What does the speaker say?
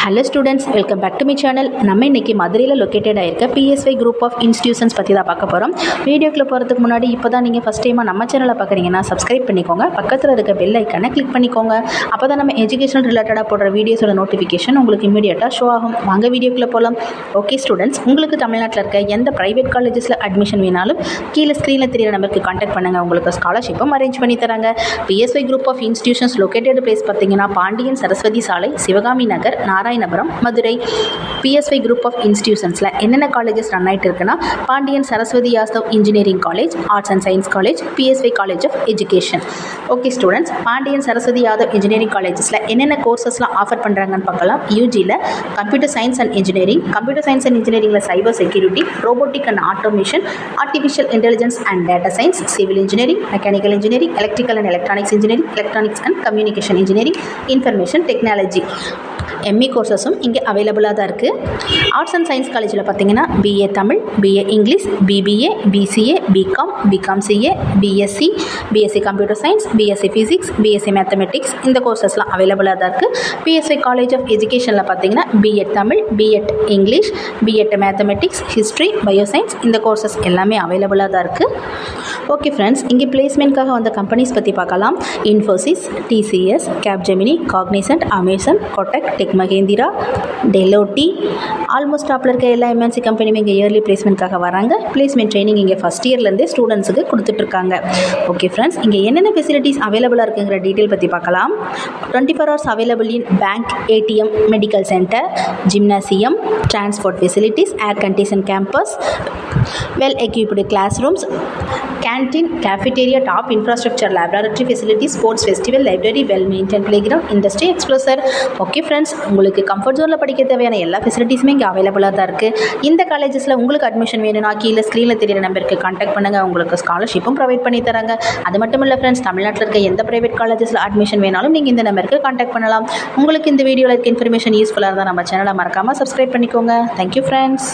Hello students, welcome back to my channel. நம்ம இன்றைக்கி மதுரையில் லொக்கேட்டட் ஆகிருக்க PSY குரூப் ஆஃப் இன்ஸ்டியூஷன்ஸ் பற்றி தான் பார்க்க போகிறோம். வீடியோக்குள்ளே போகிறதுக்கு முன்னாடி இப்போ தான் நீங்கள் ஃபஸ்ட் டைமாக நம்ம சேனலை பார்க்குறீங்கன்னா சப்ஸ்கிரைப் பண்ணிக்கோங்க. பக்கத்தில் இருக்க பெல் ஐக்கானை கிளிக் பண்ணிக்கோங்க. அப்போ தான் நம்ம எஜுகேஷன் ரிலேட்டடாக போடுற வீடியோஸோட நோட்டிஃபிகேஷன் உங்களுக்கு இமீடியட்டாக ஷோ ஆகும். வாங்க வீடியோக்குள்ளே போகலாம். ஓகே ஸ்டூடெண்ட்ஸ், உங்களுக்கு தமிழ்நாட்டில் இருக்க எந்த ப்ரைவேட் காலேஜஸில் அட்மிஷன் வேணாலும் கீழே ஸ்க்ரீனில் தெரியிற நம்பருக்கு கான்டாக்ட் பண்ணுங்கள். உங்களுக்கு ஸ்காலர்ஷிப்பும் அரேஞ்ச் பண்ணி தராங்க. PSY group of institutions located place பார்த்தீங்கன்னா Pandian Saraswathi Salai, Sivakami Nagar, Narayanapuram, Madurai. PSY group of இன்ஸ்டியூஷன்ஸில் என்னென்ன காலேஜஸ் ரன் ஆகிட்டு இருக்குன்னா Pandian Saraswathi Yadav engineering college, arts and science college, PSY college of education. Okay students, Pandian Saraswathi Yadav engineering காலேஜஸில் என்னென்ன கோர்சஸ்லாம் ஆஃபர் பண்ணுறாங்கன்னு பார்க்கலாம். யூஜியில் computer science and engineering, computer science and இன்ஜினியரிங்கில் cyber security, robotic and automation, artificial intelligence and data science, civil engineering, mechanical engineering, electrical and electronics engineering, electronics and communication engineering, information technology, ME கோர்சஸும் இங்கே அவைலபிளாக தான் இருக்குது. Arts and science காலேஜில் பார்த்தீங்கன்னா BA Tamil, BA English, BBA, BCA, BCom, BCom CA, BSc computer science, BSc physics, BSc mathematics, இந்த கோர்சஸ்லாம் அவைலபிளாக தான் இருக்குது. PSY காலேஜ் ஆஃப் எஜுகேஷனில் பார்த்தீங்கன்னா BEd Tamil, BEd English, BEd mathematics, history, bioscience, இந்த கோர்சஸ் எல்லாமே அவைலபிளாக தான் இருக்குது. ஓகே ஃப்ரெண்ட்ஸ், இங்கே பிளேஸ்மெண்ட்காக வந்த கம்பெனிஸ் பற்றி பார்க்கலாம். Infosys, TCS, Capgemini, Cognizant, Amazon, Kotak, tech Mahindra, Deloitte, almost டாப்பில் இருக்க எல்லா MNC கம்பெனியுமே இங்கே இயர்லி பிளேஸ்மெண்ட்காக வராங்க. பிளேஸ்மெண்ட் ட்ரைனிங் இங்கே ஃபஸ்ட் இயர்லேருந்தே ஸ்டூடெண்ட்ஸுக்கு கொடுத்துட்ருக்காங்க. ஓகே ஃப்ரெண்ட்ஸ், இங்கே என்னென்ன ஃபெசிலிட்டிஸ் அவைலபிளாக இருக்குங்கிற டீட்டெயில் பற்றி பார்க்கலாம். 24 hours available in bank, ATM, medical centre, gymnasium, transport facilities, air condition campus, well equipped classrooms, canteen, cafeteria, top infrastructure, laboratory facility, sports festival, library, well maintain playground, industry exposure. Okay friends, உங்களுக்கு comfort ஜோனில் படிக்க தேவையான எல்லா ஃபெசிலிட்டிஸுமே இங்கே அவைலபிளாக தான் இருக்குது. இந்த காலேஜஸில் உங்களுக்கு அட்மிஷன் வேணும்னா கீழே ஸ்க்ரீனில் தெரியிற நம்பருக்கு கான்டாக்ட் பண்ணுங்கள். உங்களுக்கு ஸ்காலர்ஷிப்பும் ப்ரொவைட் பண்ணி தராங்க. அது மட்டும் இல்லை ஃப்ரெண்ட்ஸ், தமிழ்நாட்டில் இருக்க எந்த ப்ரைவேட் காலேஜஸில் அட்மிஷன் வேணாலும் நீங்கள் இந்த நம்பருக்கு கான்டாக்ட் பண்ணலாம். உங்களுக்கு இந்த வீடியோவில் இருக்க இன்ஃபர்மேஷன் யூஸ்ஃபுல்லாக இருந்தால் நம்ம சேனலை மறக்காமல் சப்ஸ்கிரைப் பண்ணிக்கோங்க. Thank you friends.